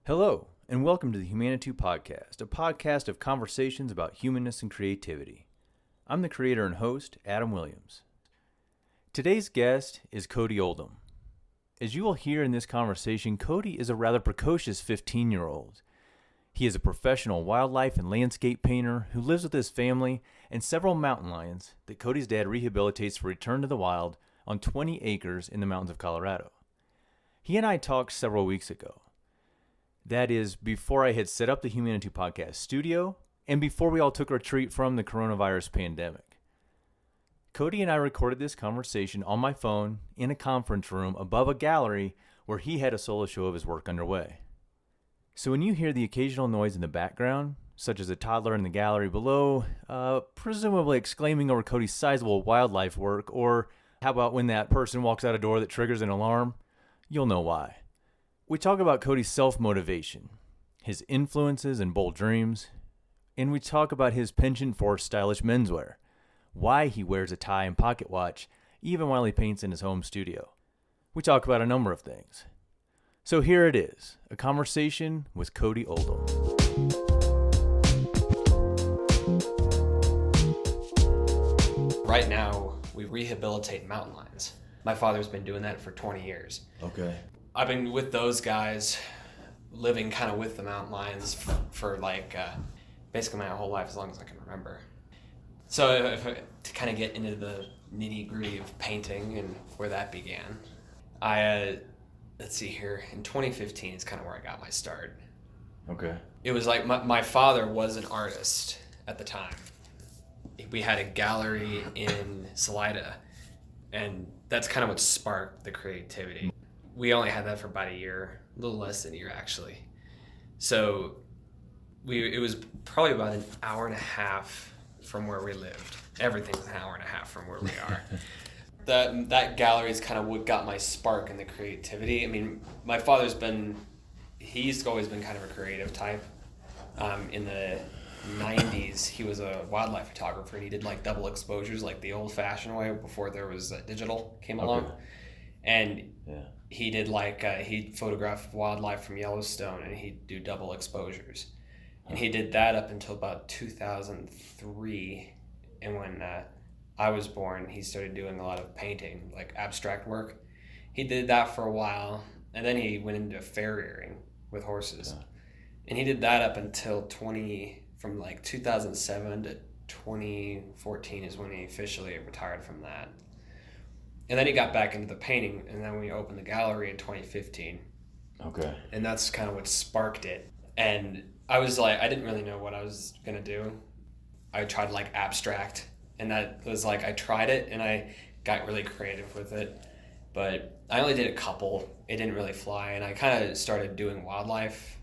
Hello, and welcome to the Humanitou podcast, a podcast of conversations about humanness and creativity. I'm the creator and host, Adam Williams. Today's guest is Cody Oldham. As you will hear in this conversation, Cody is a rather precocious 15-year-old. He is a professional wildlife and landscape painter who lives with his family and several mountain lions that Cody's dad rehabilitates for return to the wild on 20 acres in the mountains of Colorado. He and I talked several weeks ago. That is, before I had set up the Humanitou podcast studio and before we all took a retreat from the coronavirus pandemic. Cody and I recorded this conversation on my phone in a conference room above a gallery where he had a solo show of his work underway. So when you hear the occasional noise in the background, such as a toddler in the gallery below, presumably exclaiming over Cody's sizable wildlife work, or how about when that person walks out a door that triggers an alarm, you'll know why. We talk about Cody's self-motivation, his influences and bold dreams, and we talk about his penchant for stylish menswear, why he wears a tie and pocket watch, even while he paints in his home studio. We talk about a number of things. So here it is, a conversation with Cody Oldham. Right now, we rehabilitate mountain lions. My father's been doing that for 20 years. Okay. I've been with those guys, living kind of with the mountain lions for basically my whole life, as long as I can remember. So to kind of get into the nitty gritty of painting and where that began, let's see here, in 2015 is kind of where I got my start. Okay. It was like my father was an artist at the time. We had a gallery in Salida, and that's kind of what sparked the creativity. We only had that for about a year, a little less than a year actually. So it was probably about an hour and a half from where we lived. Everything was an hour and a half from where we are. That gallery is kind of what got my spark in the creativity. I mean, my father's he's always been kind of a creative type. In the 90s, he was a wildlife photographer, and he did like double exposures, like the old fashioned way before there was digital came along. And he did he'd photograph wildlife from Yellowstone, and he'd do double exposures. And he did that up until about 2003. And when I was born, he started doing a lot of painting, like abstract work. He did that for a while, and then he went into farriering with horses. Yeah. And he did that up until from 2007 to 2014 is when he officially retired from that. And then he got back into the painting, and then we opened the gallery in 2015. Okay. And that's kind of what sparked it. And I was I didn't really know what I was going to do. I tried abstract, and that was I tried it, and I got really creative with it. But I only did a couple. It didn't really fly, and I kind of started doing wildlife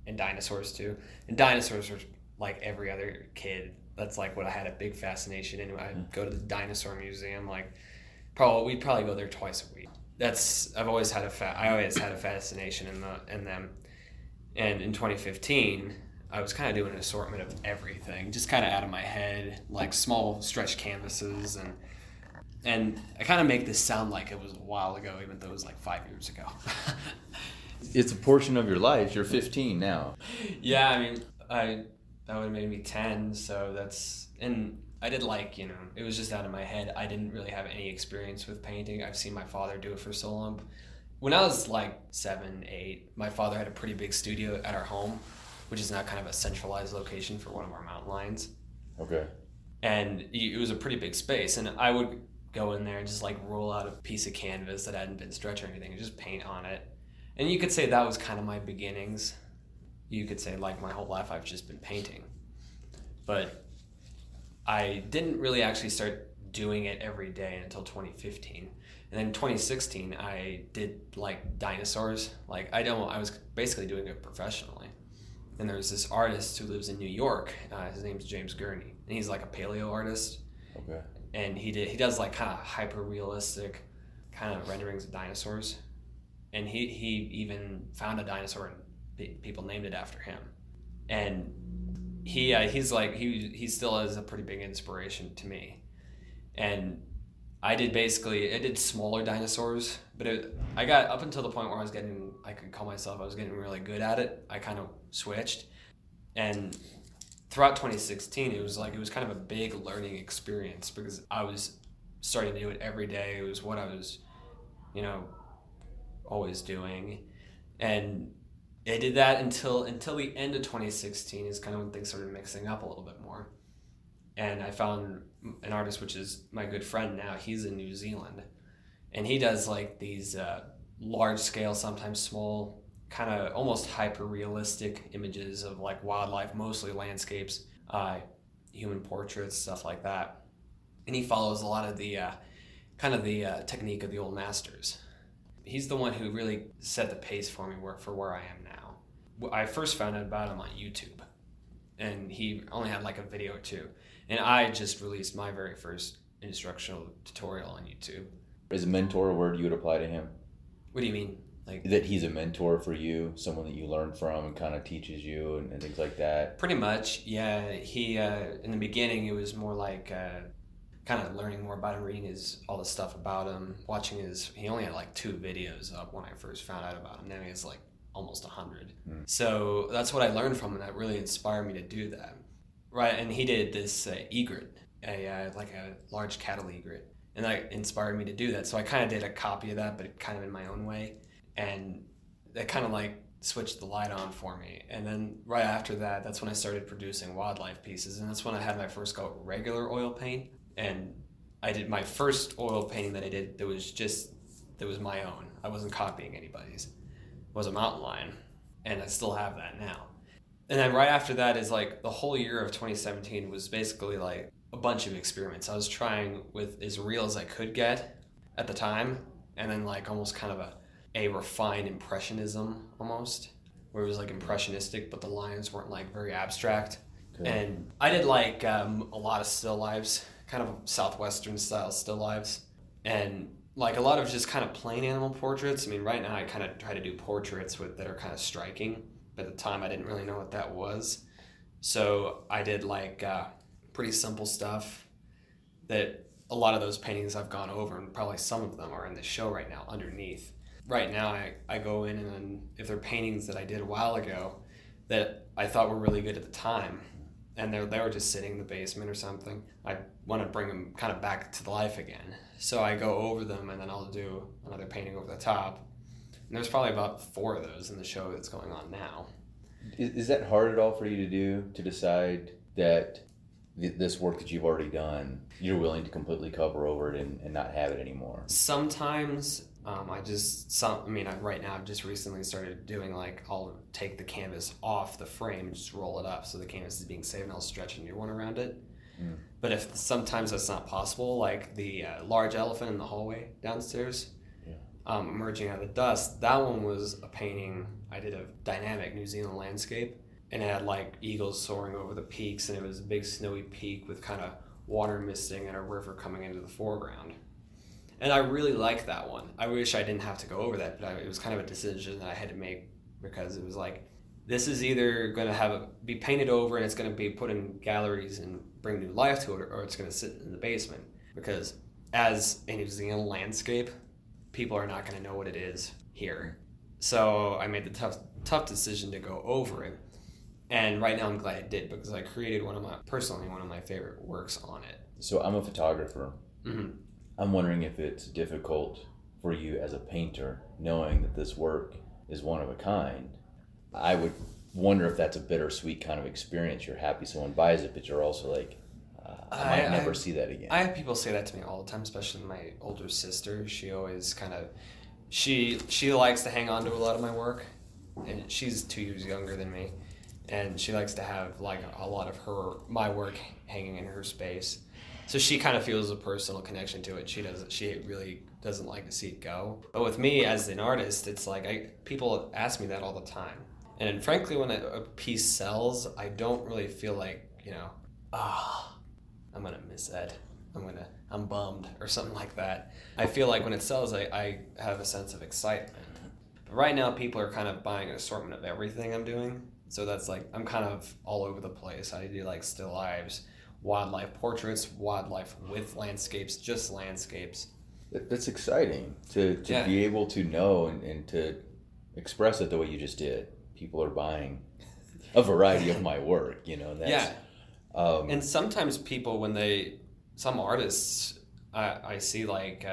and dinosaurs too. And dinosaurs were like every other kid. That's what I had a big fascination in. I'd go to the dinosaur museum, we'd probably go there twice a week. I always had a fascination in them. And in 2015, I was kind of doing an assortment of everything, just kind of out of my head, small stretch canvases, and I kind of make this sound like it was a while ago, even though it was 5 years ago. It's a portion of your life. You're 15 now. Yeah, I mean, that would have made me 10, so and I did it was just out of my head. I didn't really have any experience with painting. I've seen my father do it for so long. When I was 7, 8, my father had a pretty big studio at our home, which is now kind of a centralized location for one of our mountain lions. Okay. And it was a pretty big space, and I would go in there and just roll out a piece of canvas that hadn't been stretched or anything and just paint on it. And you could say that was kind of my beginnings. You could say my whole life I've just been painting. But I didn't really actually start doing it every day until 2015. And then 2016, I did Dinosaurs. I was basically doing it professionally. And there's this artist who lives in New York. His name's James Gurney, and he's a paleo artist. Okay. And he does kind of hyper realistic kind of renderings of dinosaurs. And he even found a dinosaur, and people named it after him. And he still is a pretty big inspiration to me. And I did smaller dinosaurs, but I got up until the point where I could call myself, I was getting really good at it. I kind of switched. And throughout 2016, it was kind of a big learning experience because I was starting to do it every day. It was what I was, always doing. And I did that until the end of 2016 is kind of when things started mixing up a little bit more. And I found an artist, which is my good friend now. He's in New Zealand, and he does like these large scale, sometimes small, kind of almost hyper realistic images of like wildlife, mostly landscapes, human portraits, stuff like that. And he follows a lot of the technique of the old masters. He's the one who really set the pace for me for where I am now. I first found out about him on YouTube, and he only had like a video or two. And I just released my very first instructional tutorial on YouTube. As a mentor, a word you would apply to him? What do you mean? Like that he's a mentor for you, someone that you learn from and kind of teaches you and things like that? Pretty much, yeah. He, in the beginning, it was more like kind of learning more about him, reading all the stuff about him, he only had like 2 videos up when I first found out about him. Now he has like almost 100. So that's what I learned from him, and that really inspired me to do that. Right, and he did this egret, like a large cattle egret, and that inspired me to do that. So I kind of did a copy of that, but kind of in my own way, and that kind of like switched the light on for me. And then right after that, that's when I started producing wildlife pieces, and that's when I had my first go at regular oil paint. And I did my first oil painting that I did that was my own. I wasn't copying anybody's. It was a mountain lion, and I still have that now. And then right after that is like the whole year of 2017 was basically like a bunch of experiments. I was trying with as real as I could get at the time, and then like almost kind of a refined impressionism almost, where it was like impressionistic, but the lines weren't like very abstract. Okay. And I did like a lot of still lives, kind of Southwestern style still lives, and like a lot of just kind of plain animal portraits. I mean, right now I kind of try to do portraits that are kind of striking. At the time, I didn't really know what that was. So I did like pretty simple stuff that a lot of those paintings I've gone over, and probably some of them are in the show right now underneath. Right now, I go in, and then if they're paintings that I did a while ago that I thought were really good at the time, and they were just sitting in the basement or something, I want to bring them kind of back to life again. So I go over them, and then I'll do another painting over the top. And there's probably about 4 of those in the show that's going on now. Is that hard at all for you to do, to decide that this work that you've already done, you're willing to completely cover over it and not have it anymore? Sometimes right now I've just recently started doing like, I'll take the canvas off the frame and just roll it up so the canvas is being saved, and I'll stretch a new one around it. But if sometimes that's not possible, like the large elephant in the hallway downstairs, emerging out of the dust, that one was a painting I did of dynamic New Zealand landscape, and it had like eagles soaring over the peaks, and it was a big snowy peak with kind of water misting and a river coming into the foreground. And I really liked that one. I wish I didn't have to go over that, but it was kind of a decision that I had to make, because it was like, this is either going to be painted over and it's going to be put in galleries and bring new life to it, or it's going to sit in the basement. Because as a New Zealand landscape, people are not going to know what it is here. So I made the tough decision to go over it. And right now I'm glad I did, because I created one of my favorite works on it. So I'm a photographer. Mm-hmm. I'm wondering if it's difficult for you as a painter, knowing that this work is one of a kind. I would wonder if that's a bittersweet kind of experience. You're happy someone buys it, but you're also like, I might never see that again. I have people say that to me all the time, especially my older sister. She always kind of, she likes to hang on to a lot of my work, and she's 2 years younger than me, and she likes to have like a lot of my work hanging in her space. So she kind of feels a personal connection to it. She really doesn't like to see it go. But with me as an artist, it's like people ask me that all the time. And frankly, when a piece sells, I don't really feel like, I'm gonna miss Ed. I'm bummed or something like that. I feel like when it sells, I have a sense of excitement. But right now, people are kind of buying an assortment of everything I'm doing. So that's like, I'm kind of all over the place. I do like still lives, wildlife portraits, wildlife with landscapes, just landscapes. That's exciting to be able to know and to express it the way you just did. People are buying a variety of my work, you know. That's, and sometimes people, some artists, I see like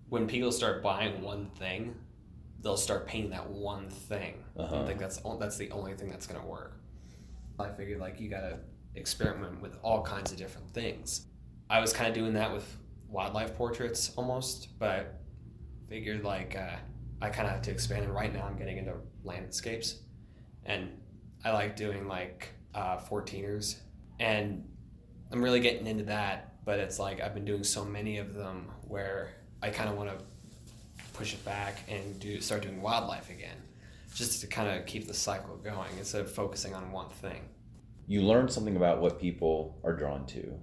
when people start buying one thing, they'll start painting that one thing. I think that's the only thing that's going to work. I figured like you got to experiment with all kinds of different things. I was kind of doing that with wildlife portraits almost, but I figured like I kind of have to expand, and right now I'm getting into landscapes, and I like doing like 14ers, and I'm really getting into that, but it's like I've been doing so many of them where I kind of want to push it back and start doing wildlife again, just to kind of keep the cycle going instead of focusing on one thing. You learn something about what people are drawn to,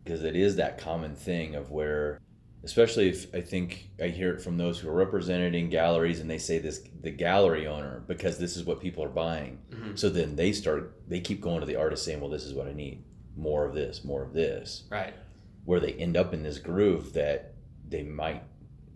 because it is that common thing of where, especially if I think I hear it from those who are represented in galleries, and they say the gallery owner, because this is what people are buying. So then they keep going to the artist saying, well, this is what I need, more of this, right? Where they end up in this groove that they might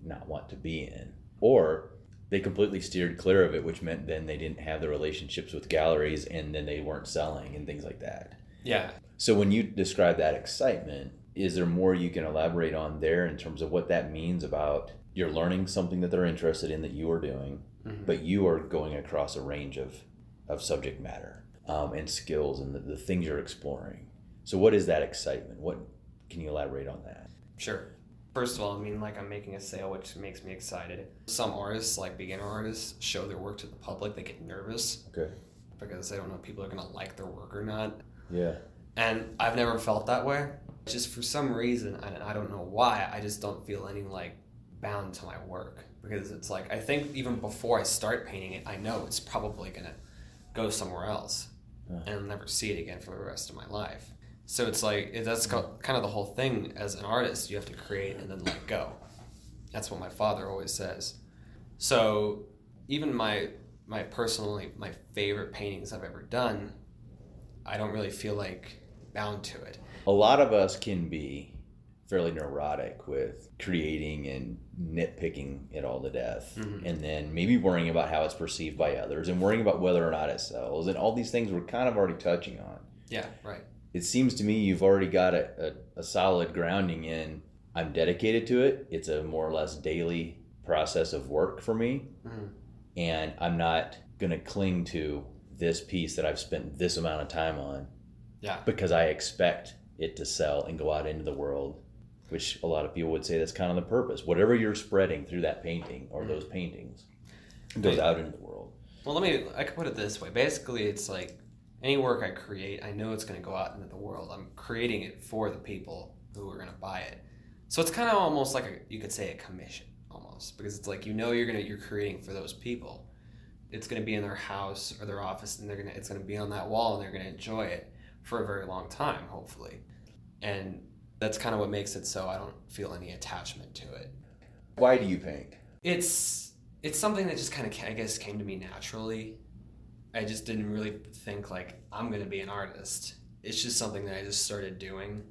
not want to be in, or they completely steered clear of it, which meant then they didn't have the relationships with galleries, and then they weren't selling and things like that. Yeah. So when you describe that excitement, is there more you can elaborate on there in terms of what that means about you're learning something that they're interested in that you are doing, but you are going across a range of subject matter and skills and the things you're exploring? So what is that excitement? What can you elaborate on that? Sure. First of all, I mean, like, I'm making a sale, which makes me excited. Some artists, like beginner artists, show their work to the public. They get nervous. Okay. Because they don't know if people are going to like their work or not. Yeah. And I've never felt that way. Just for some reason, and I don't know why, I just don't feel any, like, bound to my work. Because it's like, I think even before I start painting it, I know it's probably going to go somewhere else. And I'll never see it again for the rest of my life. So it's like, that's kind of the whole thing as an artist. You have to create and then let go. That's what my father always says. So even my favorite paintings I've ever done, I don't really feel like bound to it. A lot of us can be fairly neurotic with creating and nitpicking it all to death. And then maybe worrying about how it's perceived by others and worrying about whether or not it sells, and all these things we're kind of already touching on. Yeah, right. It seems to me you've already got a solid grounding in, I'm dedicated to it. It's a more or less daily process of work for me. And I'm not going to cling to this piece that I've spent this amount of time on because I expect it to sell and go out into the world, which a lot of people would say that's kind of the purpose. Whatever you're spreading through that painting or those paintings goes out into the world. Well, I could put it this way. Basically, it's like, any work I create, I know it's going to go out into the world. I'm creating it for the people who are going to buy it. So it's kind of almost like you could say a commission almost, because it's like, you're creating for those people. It's going to be in their house or their office, and it's going to be on that wall, and they're going to enjoy it for a very long time, hopefully. And that's kind of what makes it so I don't feel any attachment to it. Why do you paint? It's something that just kind of, I guess, came to me naturally. I just didn't really think like I'm going to be an artist. It's just something that I just started doing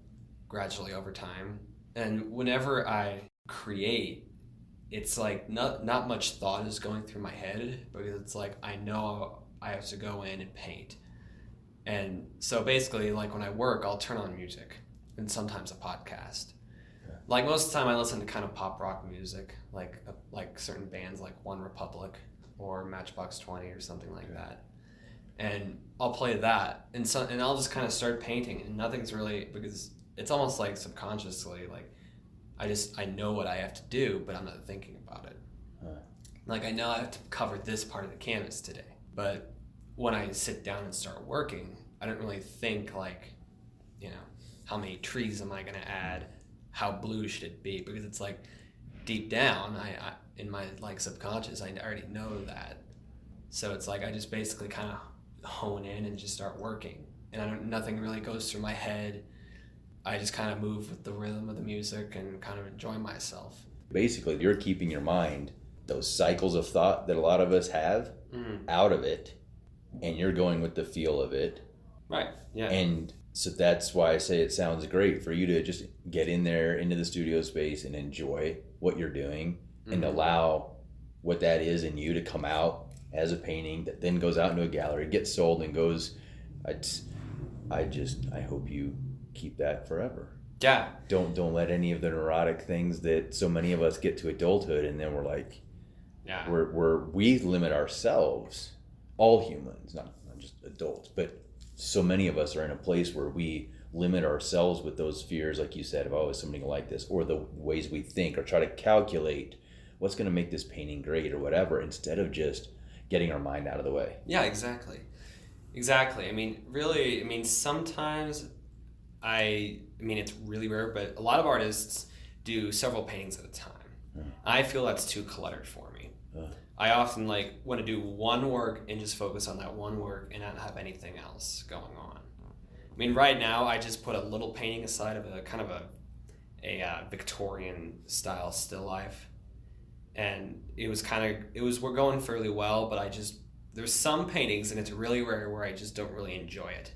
gradually over time. And whenever I create, it's like not much thought is going through my head, because it's like I know I have to go in and paint. And so basically, like when I work, I'll turn on music and sometimes a podcast. Like most of the time I listen to kind of pop rock music, like certain bands like One Republic or Matchbox 20 or something like that. And I'll play that, and I'll just kind of start painting, and nothing's really, because it's almost like subconsciously, like I know what I have to do, but I'm not thinking about it. Like I know I have to cover this part of the canvas today, but when I sit down and start working, I don't really think like, how many trees am I going to add? How blue should it be? Because it's like deep down, I in my like subconscious, I already know that. So it's like I just basically kind of hone in and just start working, and nothing really goes through my head. I just kind of move with the rhythm of the music and kind of enjoy myself. Basically, you're keeping your mind, those cycles of thought that a lot of us have, out of it, and you're going with the feel of it. Right. Yeah. And So that's why I say it sounds great for you to just get in there into the studio space and enjoy what you're doing and allow what that is in you to come out as a painting that then goes out into a gallery, gets sold, and goes. I hope you keep that forever. Yeah. Don't let any of the neurotic things that so many of us get to adulthood and then we're like, yeah, we limit ourselves, all humans, not just adults, but so many of us are in a place where we limit ourselves with those fears, like you said, of, oh, is somebody gonna like this, or the ways we think, or try to calculate what's going to make this painting great or whatever, instead of just getting our mind out of the way. Yeah, exactly. I mean, really, sometimes it's really rare, but a lot of artists do several paintings at a time. I feel that's too cluttered for me. I often want to do one work and just focus on that one work and not have anything else going on. I mean, right now I just put a little painting aside of a kind of a Victorian style still life, and we're going fairly well, but there's some paintings, and it's really rare, where I just don't really enjoy it.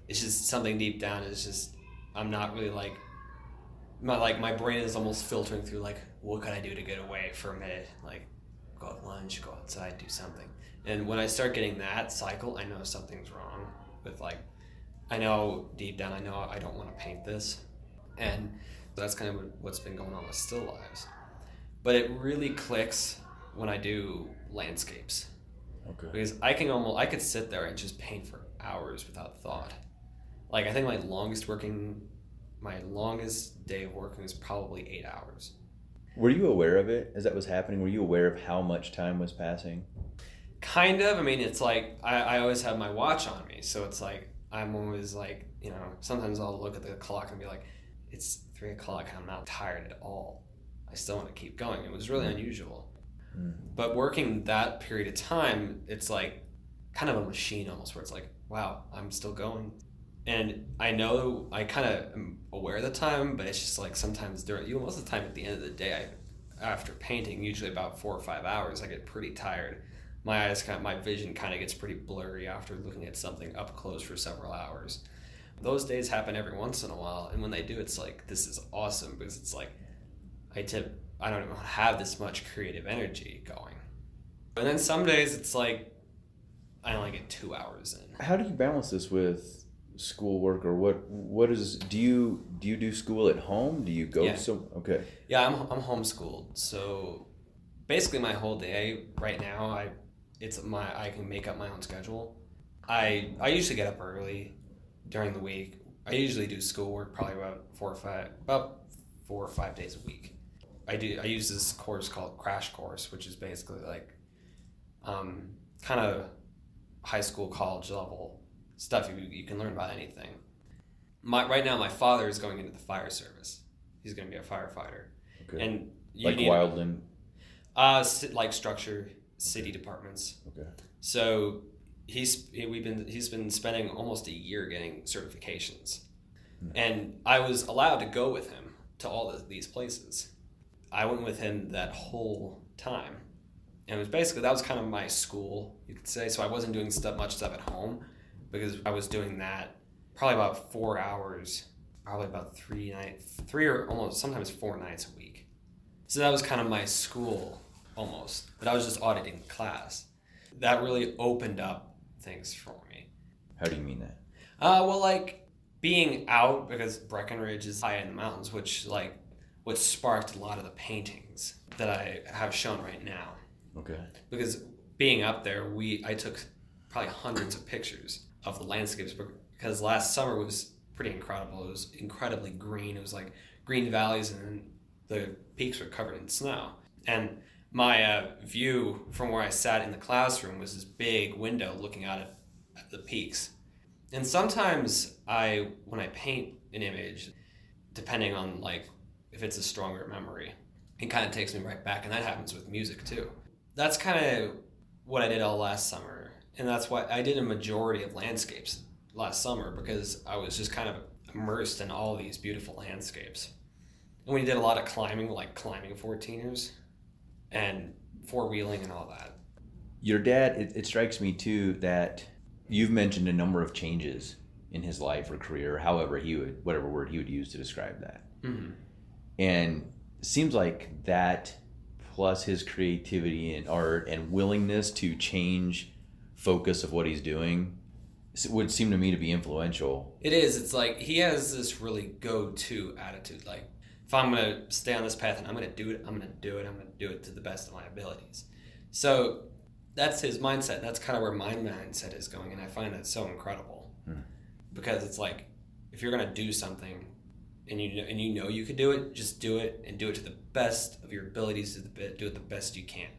It's just something deep down. It's just I'm not really my brain is almost filtering through what could I do to get away for a minute, go at lunch, go outside, do something. And when I start getting that cycle, I know something's wrong with I know deep down I know I don't want to paint this, and that's kind of what's been going on with still lives. But it really clicks when I do landscapes. Okay. Because I could sit there and just paint for hours without thought. I think my longest day of working was probably 8 hours. Were you aware of it as that was happening? Were you aware of how much time was passing? Kind of. I mean, it's I always have my watch on me, so it's I'm always sometimes I'll look at the clock and be like, it's 3 o'clock and I'm not tired at all. I still want to keep going. It was really unusual. But working that period of time, it's kind of a machine almost, where it's wow, I'm still going. And I know I kind of am aware of the time, but it's just sometimes most of the time at the end of the day, after painting, usually about 4 or 5 hours, I get pretty tired. My vision kind of gets pretty blurry after looking at something up close for several hours. Those days happen every once in a while, and when they do, it's this is awesome, because it's I don't even have this much creative energy going. And then some days it's I only get 2 hours in. How do you balance this with schoolwork, or what is, do you do school at home? Do you go okay. Yeah, I'm homeschooled. So basically my whole day right now, I can make up my own schedule. I usually get up early during the week. I usually do schoolwork probably about 4 or 5 days a week. I use this course called Crash Course, which is basically kind of high school, college level stuff you can learn about anything. Right now, my father is going into the fire service. He's going to be a firefighter. Okay. And Wildland? Structure, city departments. Okay. So he's been spending almost a year getting certifications, and I was allowed to go with him to all these places. I went with him that whole time, and it was basically, that was kind of my school, you could say. So I wasn't doing much stuff at home, because I was doing that probably about 4 hours, probably about 3 or almost sometimes 4 nights a week. So that was kind of my school almost, but I was just auditing class. That really opened up things for me. How do you mean that? Being out, because Breckenridge is high in the mountains, which what sparked a lot of the paintings that I have shown right now. Okay. Because being up there, I took probably hundreds of pictures of the landscapes, because last summer was pretty incredible. It was incredibly green. It was green valleys, and the peaks were covered in snow. And my view from where I sat in the classroom was this big window looking out at the peaks. And sometimes when I paint an image, depending on if it's a stronger memory, it kind of takes me right back, and that happens with music too. That's kind of what I did all last summer, and that's why I did a majority of landscapes last summer, because I was just kind of immersed in all these beautiful landscapes. And we did a lot of climbing, climbing 14ers and four-wheeling and all that. Your dad, it strikes me too that you've mentioned a number of changes in his life or career, however whatever word he would use to describe that. Mm-hmm. And it seems like that plus his creativity and art and willingness to change focus of what he's doing would seem to me to be influential. It is. It's like he has this really go-to attitude. Like, if I'm going to stay on this path and I'm going to do it, I'm going to do it. I'm going to do it to the best of my abilities. So that's his mindset. That's kind of where my mindset is going. And I find that so incredible. Because it's like, if you're going to do something and you know you could do it, just do it and do it to the best of your abilities, do it the best you can.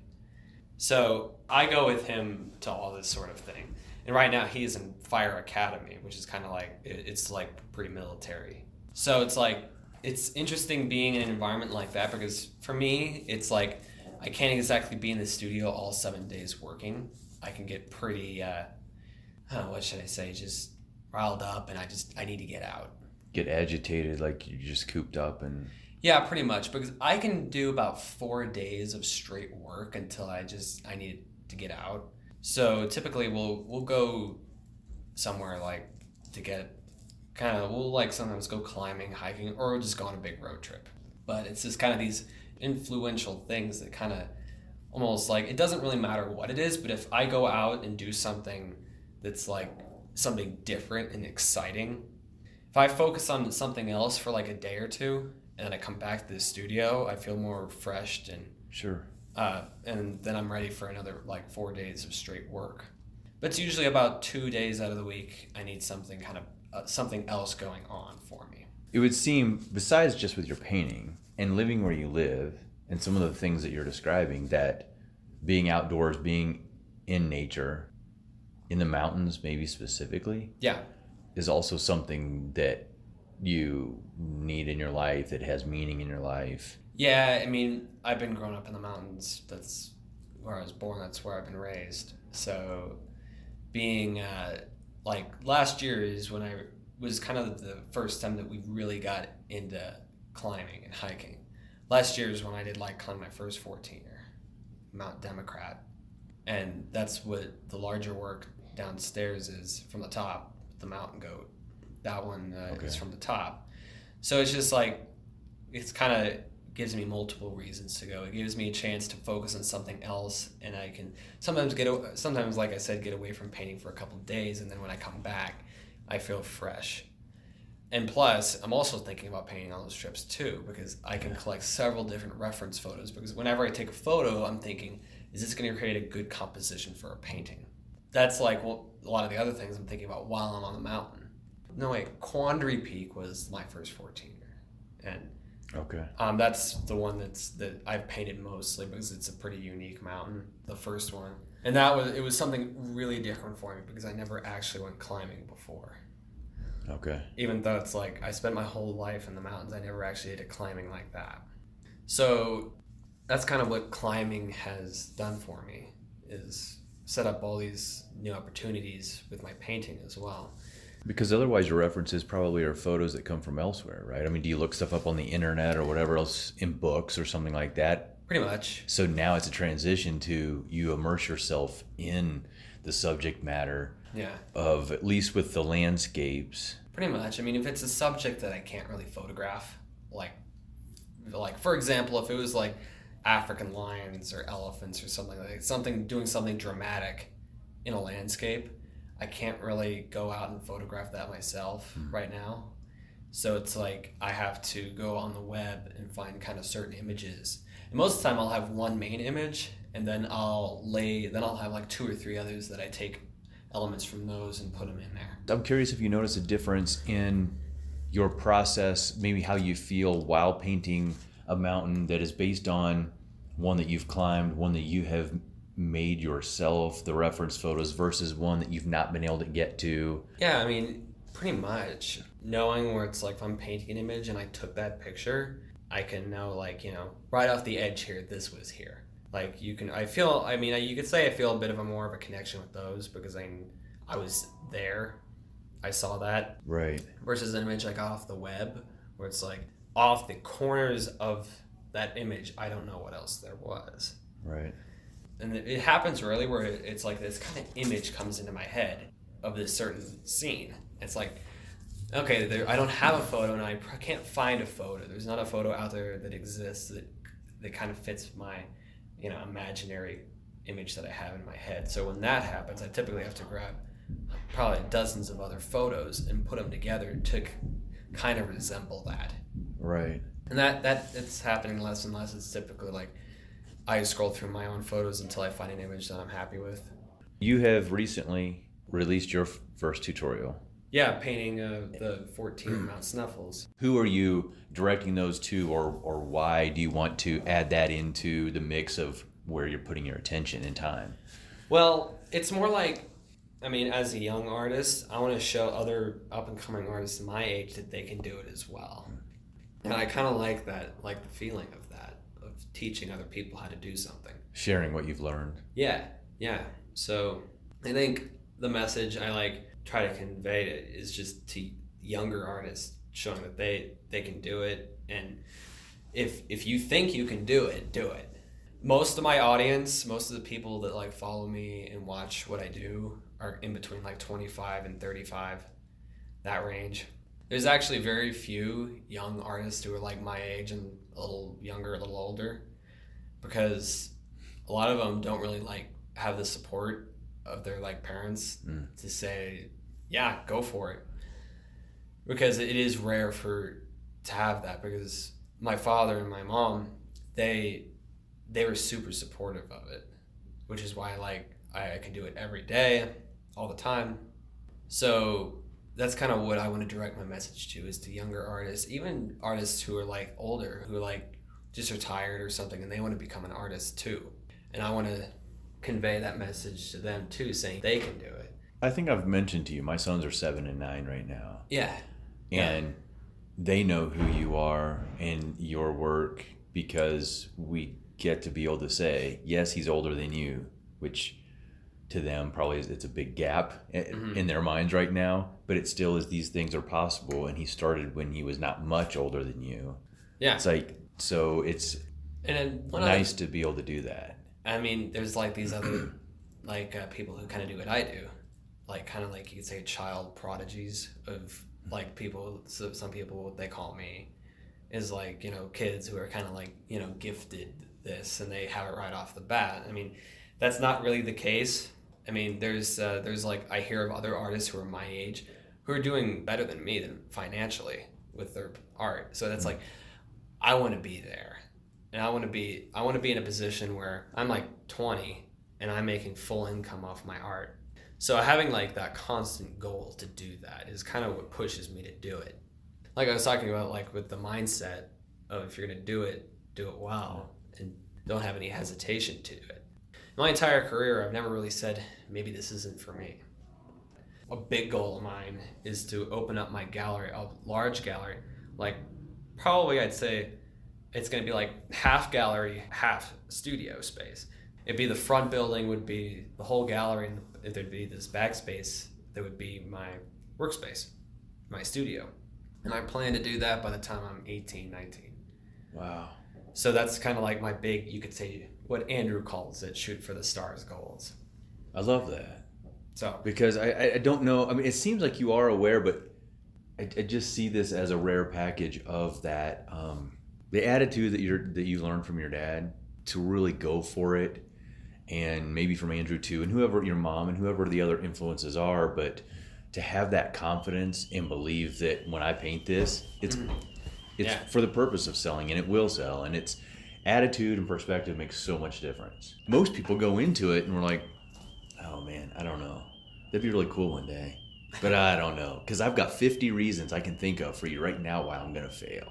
So I go with him to all this sort of thing. And right now he's in Fire Academy, which is kind of like, it's like pre-military. So it's like, it's interesting being in an environment like that, because for me, it's like, I can't exactly be in the studio all 7 days working. I can get pretty, what should I say, just riled up, and I need to get out. Get agitated, like you're just cooped up and... Yeah, pretty much, because I can do about 4 days of straight work until I need to get out. So typically we'll go somewhere like to get we'll like sometimes go climbing, hiking, or we'll just go on a big road trip. But it's just kind of these influential things that kind of almost like, it doesn't really matter what it is, but if I go out and do something that's like something different and exciting, if I focus on something else for like a day or two and then I come back to the studio, I feel more refreshed and sure. And then I'm ready for another like 4 days of straight work. But it's usually about 2 days out of the week I need something something else going on for me. It would seem, besides just with your painting and living where you live and some of the things that you're describing, that being outdoors, being in nature, in the mountains maybe specifically, yeah, is also something that you need in your life, that has meaning in your life. Yeah, I mean, I've been growing up in the mountains. That's where I was born. That's where I've been raised. So being like last year is when I was kind of the first time that we really got into climbing and hiking. Last year is when I did like climb my first 14er, Mount Democrat. And that's what the larger work downstairs is from the top, the mountain goat. That one is from the top. So it's just like, it's kind of gives me multiple reasons to go. It gives me a chance to focus on something else, and I can sometimes like I said, get away from painting for a couple of days, and then when I come back, I feel fresh. And plus, I'm also thinking about painting on those trips too, because I can collect several different reference photos, because whenever I take a photo, I'm thinking, is this going to create a good composition for a painting? That's like a lot of the other things I'm thinking about while I'm on the mountain. No, wait, Quandary Peak was my first 14er, and that's the one that I've painted mostly because it's a pretty unique mountain, the first one. And it was something really different for me because I never actually went climbing before. Okay. Even though it's like I spent my whole life in the mountains, I never actually did climbing like that. So that's kind of what climbing has done for me, is set up all these new opportunities with my painting as well. Because otherwise your references probably are photos that come from elsewhere, right? I mean, do you look stuff up on the internet or whatever else in books or something like that? Pretty much. So now it's a transition to you immerse yourself in the subject matter of, at least with the landscapes. Pretty much. I mean, if it's a subject that I can't really photograph, like for example, if it was like African lions or elephants or something like that, doing something dramatic in a landscape, I can't really go out and photograph that myself right now. So it's like I have to go on the web and find kind of certain images. And most of the time I'll have one main image, and then I'll have like 2 or 3 others that I take elements from those and put them in there. I'm curious if you notice a difference in your process, maybe how you feel while painting a mountain that is based on one that you've climbed, one that you have made yourself, the reference photos, versus one that you've not been able to get to. Yeah, I mean, pretty much knowing where it's like, if I'm painting an image and I took that picture, I can know, like, you know, right off the edge here, this was here. Like, you could say I feel a bit of more of a connection with those because I was there, I saw that. Right. Versus an image I got off the web where it's like off the corners of that image, I don't know what else there was. Right. And it happens really where it's like this kind of image comes into my head, of this certain scene. It's like, okay, I don't have a photo, and I can't find a photo. There's not a photo out there that exists that kind of fits my, imaginary image that I have in my head. So when that happens, I typically have to grab probably dozens of other photos and put them together to kind of resemble that. Right. And that it's happening less and less. It's typically like I scroll through my own photos until I find an image that I'm happy with. You have recently released your first tutorial. Yeah, painting the 14 Mount Snuffles. Who are you directing those to, or why do you want to add that into the mix of where you're putting your attention and time? Well, it's more like, as a young artist, I want to show other up-and-coming artists my age that they can do it as well. And I kind of like that, like the feeling of that, of teaching other people how to do something. Sharing what you've learned. Yeah. So I think the message I try to convey is just to younger artists, showing that they can do it. And if you think you can do it, do it. Most of my audience, most of the people that follow me and watch what I do are in between 25 and 35, that range. There's actually very few young artists who are my age and a little younger, a little older, because a lot of them don't really have the support of their parents to say, yeah, go for it. Because it is rare to have that, because my father and my mom, they were super supportive of it, which is why I can do it every day, all the time. So that's kind of what I want to direct my message to, is to younger artists, even artists who are older, who just retired or something, and they want to become an artist too. And I want to convey that message to them too, saying they can do it. I think I've mentioned to you, my sons are 7 and 9 right now. Yeah. And they know who you are and your work, because we get to be able to say, yes, he's older than you, which to them probably it's a big gap in their minds right now, but it still is, these things are possible, and he started when he was not much older than you. Yeah. It's so it's nice to be able to do that. There's these other people who kind of do what I do, you could say child prodigies of people. So some people, they call me, is kids who are kind of gifted this and they have it right off the bat. That's not really the case. There's I hear of other artists who are my age who are doing better than me financially with their art. So that's I want to be there, and I want to be in a position where I'm 20 and I'm making full income off my art. So having that constant goal to do that is kind of what pushes me to do it. Like I was talking about, with the mindset of, if you're going to do it well, and don't have any hesitation to do it. My entire career, I've never really said, maybe this isn't for me. A big goal of mine is to open up my gallery, a large gallery, probably I'd say it's going to be half gallery, half studio space. It'd be the front building would be the whole gallery, and if there'd be this backspace, that would be my workspace, my studio. And I plan to do that by the time I'm 18, 19. Wow. So that's kind of my big, you could say, what Andrew calls it, shoot for the stars goals. I love that. So because I don't know, it seems like you are aware, but I just see this as a rare package of that, the attitude that you learned from your dad to really go for it, and maybe from Andrew too, and whoever, your mom and whoever the other influences are, but to have that confidence and believe that when I paint this, it's for the purpose of selling, and it will sell, and it's attitude and perspective makes so much difference. Most people go into it and we're like, oh man, I don't know. That'd be really cool one day, but I don't know, because I've got 50 reasons I can think of for you right now why I'm going to fail.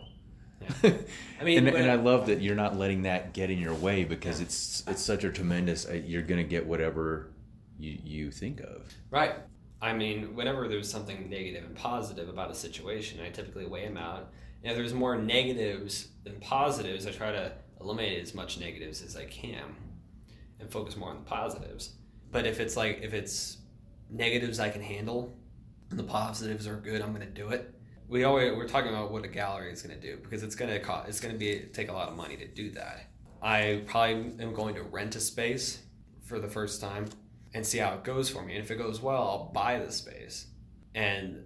Yeah. And I love that you're not letting that get in your way, because it's such a tremendous, you're going to get whatever you think of. Right. Whenever there's something negative and positive about a situation, I typically weigh them out. And if there's more negatives than positives, I try to eliminate as much negatives as I can and focus more on the positives. But if it's negatives I can handle and the positives are good, I'm going to do it. We're talking about what a gallery is going to do, because it's going to take a lot of money to do that. I probably am going to rent a space for the first time, and see how it goes for me. And if it goes well, I'll buy the space. And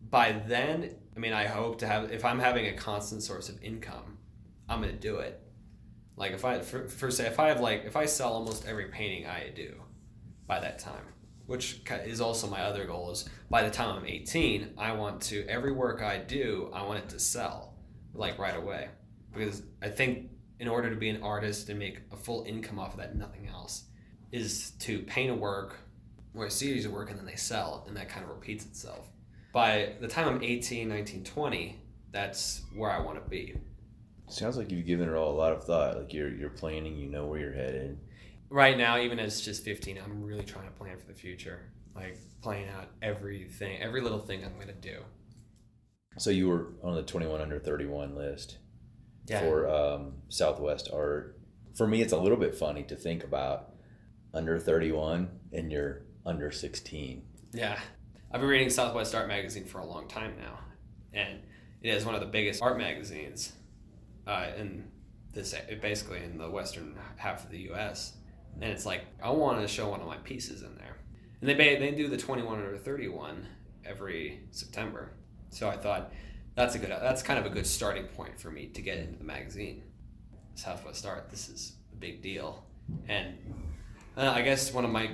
by then, I mean, I hope to have, if I'm having a constant source of income, I'm going to do it. Like if I sell almost every painting I do by that time, which is also my other goal, is by the time I'm 18, I want to, every work I do, I want it to sell like right away. Because I think in order to be an artist and make a full income off of that, nothing else, is to paint a work or a series of work and then they sell, and that kind of repeats itself. By the time I'm 18, 19, 20, that's where I want to be. Sounds like you've given it all a lot of thought. Like you're planning, you know where you're headed. Right now, even as just 15, I'm really trying to plan for the future. Like playing out everything, every little thing I'm going to do. So you were on the 21 under 31 list Yeah. for Southwest Art. For me, it's a little bit funny to think about under 31 and you're under 16. Yeah. I've been reading Southwest Art magazine for a long time now. And it is one of the biggest art magazines basically in the western half of the U.S. And it's like, I want to show one of my pieces in there. And they do the 21 under 31 every September. So I thought that's kind of a good starting point for me to get into the magazine. Southwest Art, this is a big deal. And I guess one of my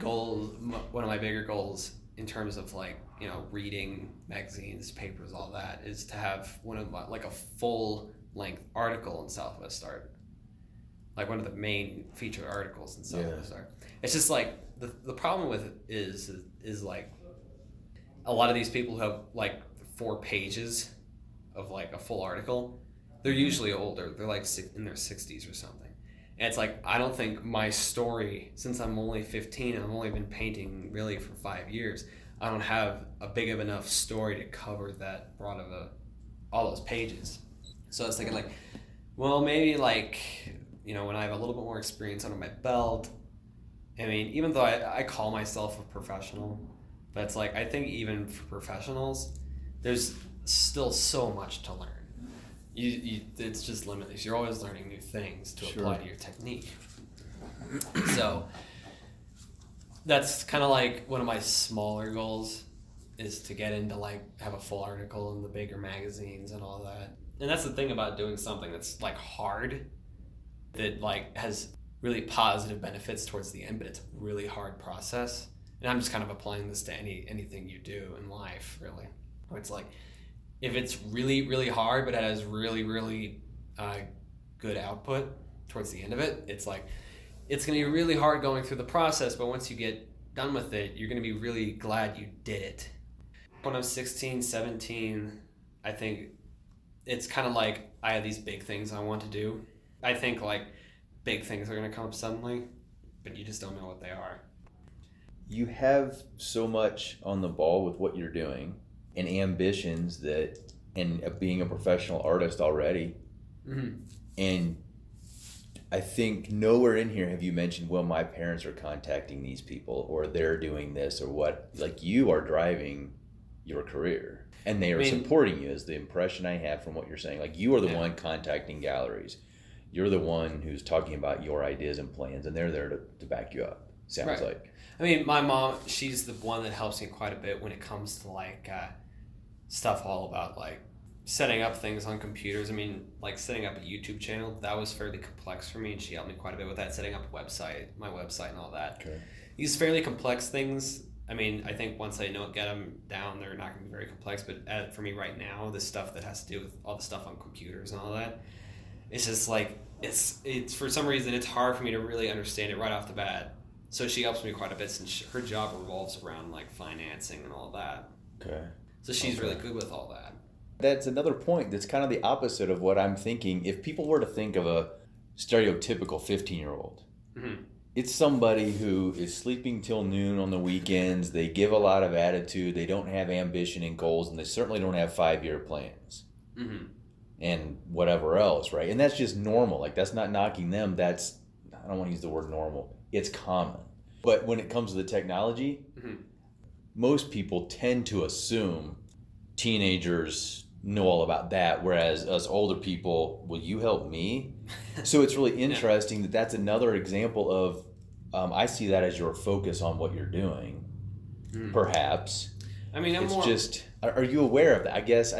bigger goals in terms of like, you know, reading magazines, papers, all that, is to have a full length article in Southwest Art. Like one of the main featured articles in Southwest Art. It's just like the problem with it is like a lot of these people who have like 4 pages of like a full article, they're usually older. They're like in their 60s or something. And it's like, I don't think my story, since I'm only 15 and I've only been painting really for 5 years, I don't have a big of enough story to cover that broad of all those pages. So I was thinking like, well, maybe like, you know, when I have a little bit more experience under my belt, I mean, even though I call myself a professional, but it's like, I think even for professionals, there's still so much to learn. It's just limitless. You're always learning new things to apply to your technique. So that's kind of like one of my smaller goals, is to get into like have a full article in the bigger magazines and all that. And that's the thing about doing something that's like hard, that like has really positive benefits towards the end, but it's a really hard process. And I'm just kind of applying this to anything you do in life, really. It's like, if it's really, really hard, but it has really, really good output towards the end of it, it's like, it's going to be really hard going through the process, but once you get done with it, you're going to be really glad you did it. When I'm 16, 17, I think it's kind of like I have these big things I want to do. I think like big things are going to come up suddenly, but you just don't know what they are. You have so much on the ball with what you're doing and ambitions and being a professional artist already. Mm-hmm. And I think nowhere in here have you mentioned, well, my parents are contacting these people or they're doing this or what. Like, you are driving your career and they are supporting you, is the impression I have from what you're saying. Like, you are the one contacting galleries. You're the one who's talking about your ideas and plans, and they're there to back you up, sounds like. I mean, my mom, she's the one that helps me quite a bit when it comes to like stuff all about like setting up things on computers. I mean, like setting up a YouTube channel, that was fairly complex for me, and she helped me quite a bit with that, setting up my website and all that. Okay. These fairly complex things, I mean, I think once I get them down, they're not going to be very complex, but for me right now, the stuff that has to do with all the stuff on computers and all that, it's just like, it's for some reason, it's hard for me to really understand it right off the bat. So she helps me quite a bit, since her job revolves around like financing and all that. Okay. So she's really good with all that. That's another point that's kind of the opposite of what I'm thinking. If people were to think of a stereotypical 15-year-old, mm-hmm. It's somebody who is sleeping till noon on the weekends, they give a lot of attitude, they don't have ambition and goals, and they certainly don't have 5-year plans. Mm-hmm. And whatever else, right? And that's just normal. Like, that's not knocking them. That's, I don't want to use the word normal. It's common. But when it comes to the technology, mm-hmm. most people tend to assume teenagers know all about that, whereas us older people, will you help me? So it's really interesting that that's another example of I see that as your focus on what you're doing, perhaps. I mean, it's just, are you aware of that? I guess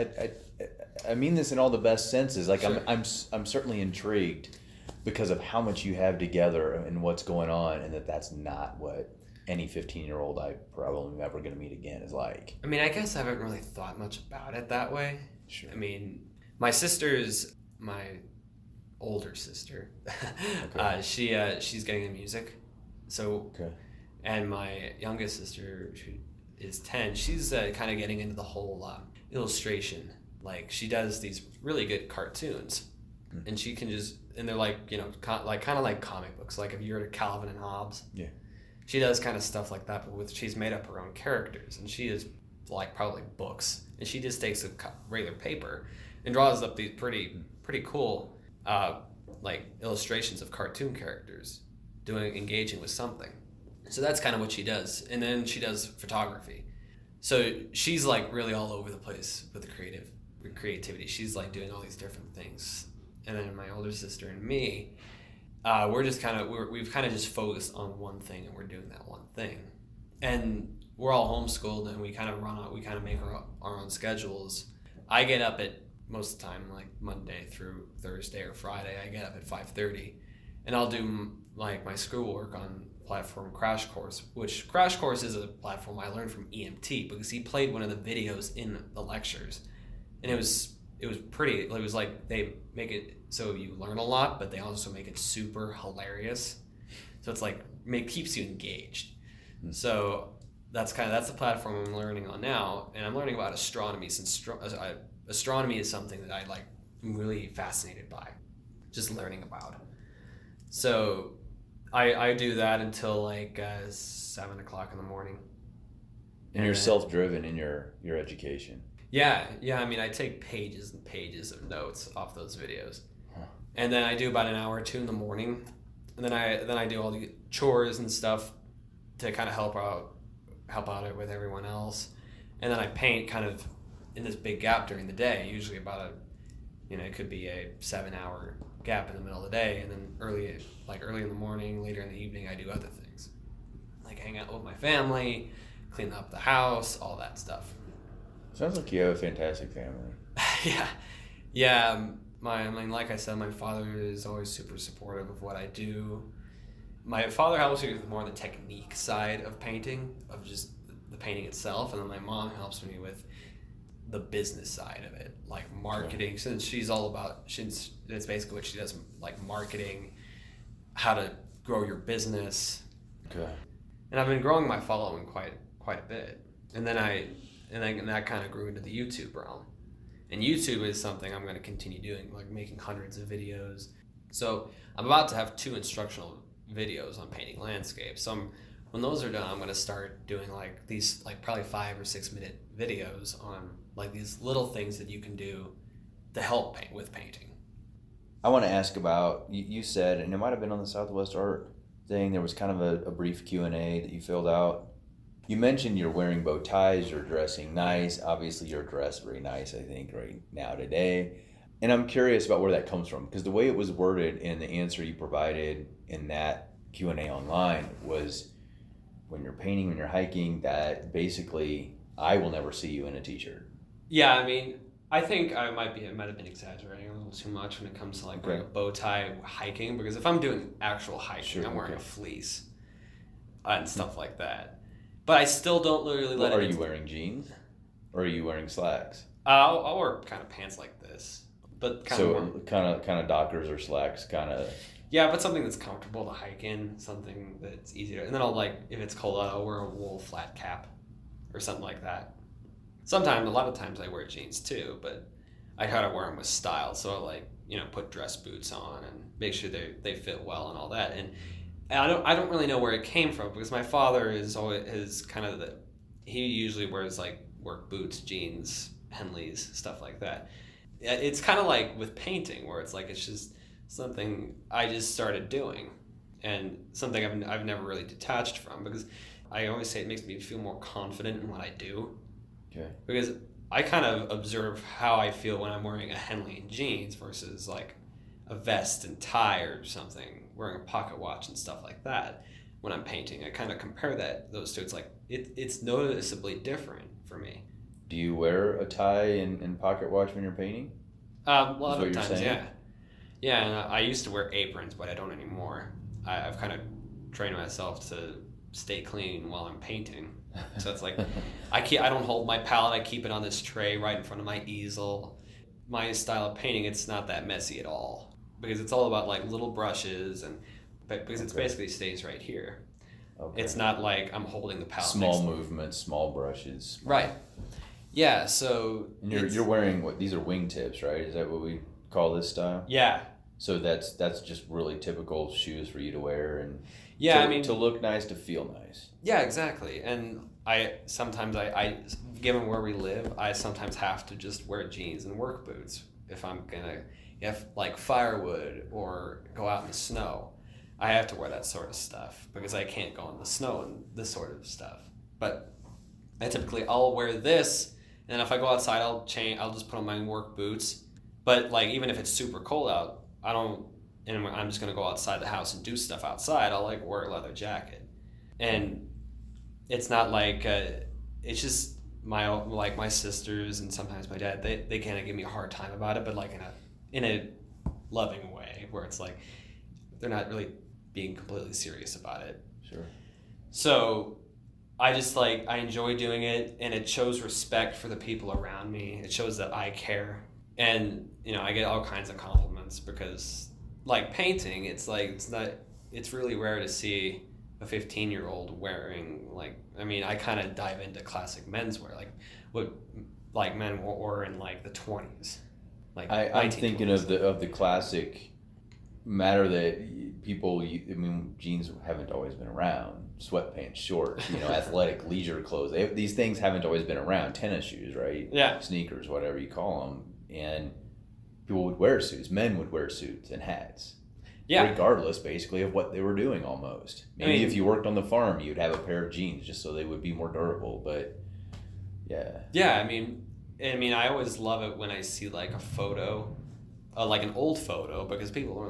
I mean this in all the best senses. Like, sure. I'm certainly intrigued because of how much you have together and what's going on, and that's not what any 15-year-old I probably never going to meet again is like. I mean, I guess I haven't really thought much about it that way. Sure. I mean, my older sister, okay. She's getting into music, so, okay. And my youngest sister, who is 10, she's kind of getting into the whole illustration. Like, she does these really good cartoons, and she can just, and they're like, you know, kind of like comic books. Like if you heard of Calvin and Hobbes, yeah, she does kind of stuff like that, but she's made up her own characters, and she is like probably books, and she just takes a regular paper and draws up these pretty cool like illustrations of cartoon characters engaging with something. So that's kind of what she does. And then she does photography. So she's like really all over the place with the creativity. She's like doing all these different things. And then my older sister and me, we've kind of just focused on one thing, and we're doing that one thing. And we're all homeschooled, and we kind of make our own schedules. I get up at most of the time, like Monday through Thursday or Friday, I get up at 5:30, and I'll do like my schoolwork on platform Crash Course, which Crash Course is a platform I learned from EMT because he played one of the videos in the lectures, and it was pretty. It was like they make it so you learn a lot, but they also make it super hilarious. So it's like keeps you engaged. Mm-hmm. So that's the platform I'm learning on now, and I'm learning about astronomy since astronomy is something that I'm really fascinated by, just learning about. So I do that until like 7 o'clock in the morning. And you're self-driven in your education. Yeah. I mean, I take pages and pages of notes off those videos, and then I do about an hour or two in the morning, and then I do all the chores and stuff to kind of help out it with everyone else, and then I paint kind of in this big gap during the day, usually about it could be a 7-hour gap in the middle of the day, and then early in the morning, later in the evening, I do other things, like hang out with my family, clean up the house, all that stuff. Sounds like you have a fantastic family. Yeah. Like I said, my father is always super supportive of what I do. My father helps me with more the technique side of painting, of just the painting itself, and then my mom helps me with the business side of it, like marketing. Okay. Since that's basically what she does, like marketing, how to grow your business. Okay. And I've been growing my following quite a bit, and then that kind of grew into the YouTube realm. And YouTube is something I'm going to continue doing, like making hundreds of videos. So I'm about to have 2 instructional videos on painting landscapes. So when those are done, I'm going to start doing like these probably 5 or 6 minute videos on like these little things that you can do to help paint with painting. I want to ask about, you said, and it might have been on the Southwest Art thing, there was kind of a brief Q&A that you filled out. You mentioned you're wearing bow ties, you're dressing nice. Obviously, you're dressed very nice, I think, right now today. And I'm curious about where that comes from, because the way it was worded in the answer you provided in that Q&A online was, when you're painting, when you're hiking, that basically I will never see you in a t-shirt. Yeah, I mean, I think I might have been exaggerating a little too much when it comes to wearing a bow tie hiking, because if I'm doing actual hiking, I'm wearing a fleece and stuff like that. But I still don't really let it. Are you wearing jeans, or are you wearing slacks? I'll wear kind of pants like this, but kind of Dockers or slacks, kind of. Yeah, but something that's comfortable to hike in, something that's easier. And then if it's cold out, I'll wear a wool flat cap, or something like that. A lot of times I wear jeans too, but I try to wear them with style. So I put dress boots on and make sure they fit well and all that. And I don't really know where it came from, because my father he usually wears work boots, jeans, Henleys, stuff like that. It's kind of like with painting, where it's just something I just started doing, and something I've never really detached from, because I always say it makes me feel more confident in what I do. Okay. Because I kind of observe how I feel when I'm wearing a Henley and jeans versus a vest and tie or something, wearing a pocket watch and stuff like that. when I'm painting. I kind of compare those two. It's like it's noticeably different for me. Do you wear a tie and pocket watch when you're painting? A lot what of you're times, saying? yeah. Yeah, and I used to wear aprons, but I don't anymore. I've kind of trained myself to stay clean while I'm painting. So it's like I don't hold my palette. I keep it on this tray right in front of my easel. My style of painting, it's not that messy at all because it's all about like little brushes because it's basically stays right here. Okay. It's not like I'm holding the palette. Small movements, small brushes. Right. Yeah. So and you're wearing what? These are wingtips, right? Is that what we call this style? Yeah. So that's just really typical shoes for you to wear and to look nice, to feel nice. Yeah, exactly. And I given where we live, I sometimes have to just wear jeans and work boots if I'm gonna get like firewood or go out in the snow. I have to wear that sort of stuff because I can't go in the snow and this sort of stuff. But I'll wear this, and if I go outside, I'll just put on my work boots. But like even if it's super cold out, and I'm just gonna go outside the house and do stuff outside, I'll like wear a leather jacket. And it's not like it's just my sisters and sometimes my dad, they kind of give me a hard time about it, but like in a loving way where it's like they're not really being completely serious about it. Sure. So I enjoy doing it, and it shows respect for the people around me. It shows that I care. And, I get all kinds of compliments because, like, painting, it's really rare to see a 15-year-old wearing, I kind of dive into classic menswear, like, what, like, men wore in, like, the 20s. Like, I'm thinking of the classic matter that people, jeans haven't always been around. Sweatpants, shorts, athletic leisure clothes. These things haven't always been around. Tennis shoes, right? Yeah. Sneakers, whatever you call them. And people would wear suits. Men would wear suits and hats. Yeah. Regardless, basically, of what they were doing almost. Maybe if you worked on the farm, you'd have a pair of jeans just so they would be more durable. But, yeah. Yeah, I always love it when I see, like, a photo, like an old photo, because people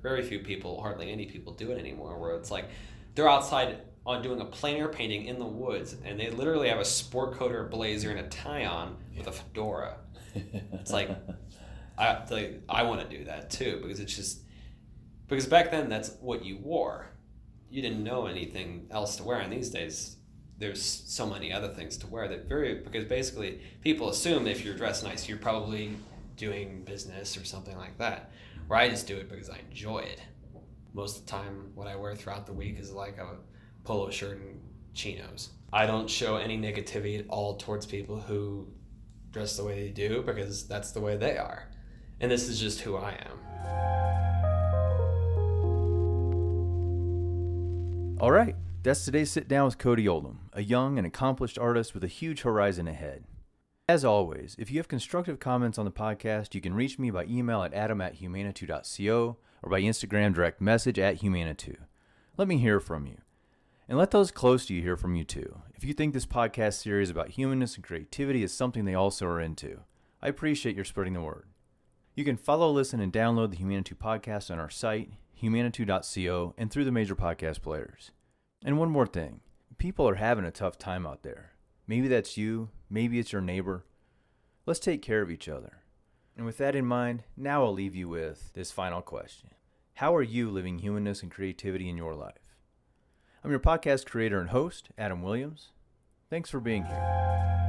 very few people, hardly any people do it anymore, where it's like they're outside on doing a plein air painting in the woods, and they literally have a sport coat or a blazer and a tie on with a fedora. It's like I want to do that too, because back then that's what you wore. You didn't know anything else to wear, and these days there's so many other things to wear because basically people assume if you're dressed nice, you're probably doing business or something like that. Where I just do it because I enjoy it. Most of the time, what I wear throughout the week is like a polo shirt and chinos. I don't show any negativity at all towards people who dress the way they do because that's the way they are. And this is just who I am. All right, that's today's sit down with Cody Oldham, a young and accomplished artist with a huge horizon ahead. As always, if you have constructive comments on the podcast, you can reach me by email at adam@humanitou.co or by Instagram direct message @humanitou. Let me hear from you. And let those close to you hear from you too. If you think this podcast series about humanness and creativity is something they also are into, I appreciate your spreading the word. You can follow, listen, and download the Humanitou podcast on our site, humanitou.co, and through the major podcast players. And one more thing. People are having a tough time out there. Maybe that's you. Maybe it's your neighbor. Let's take care of each other. And with that in mind, now I'll leave you with this final question. How are you living humanness and creativity in your life? I'm your podcast creator and host, Adam Williams. Thanks for being here.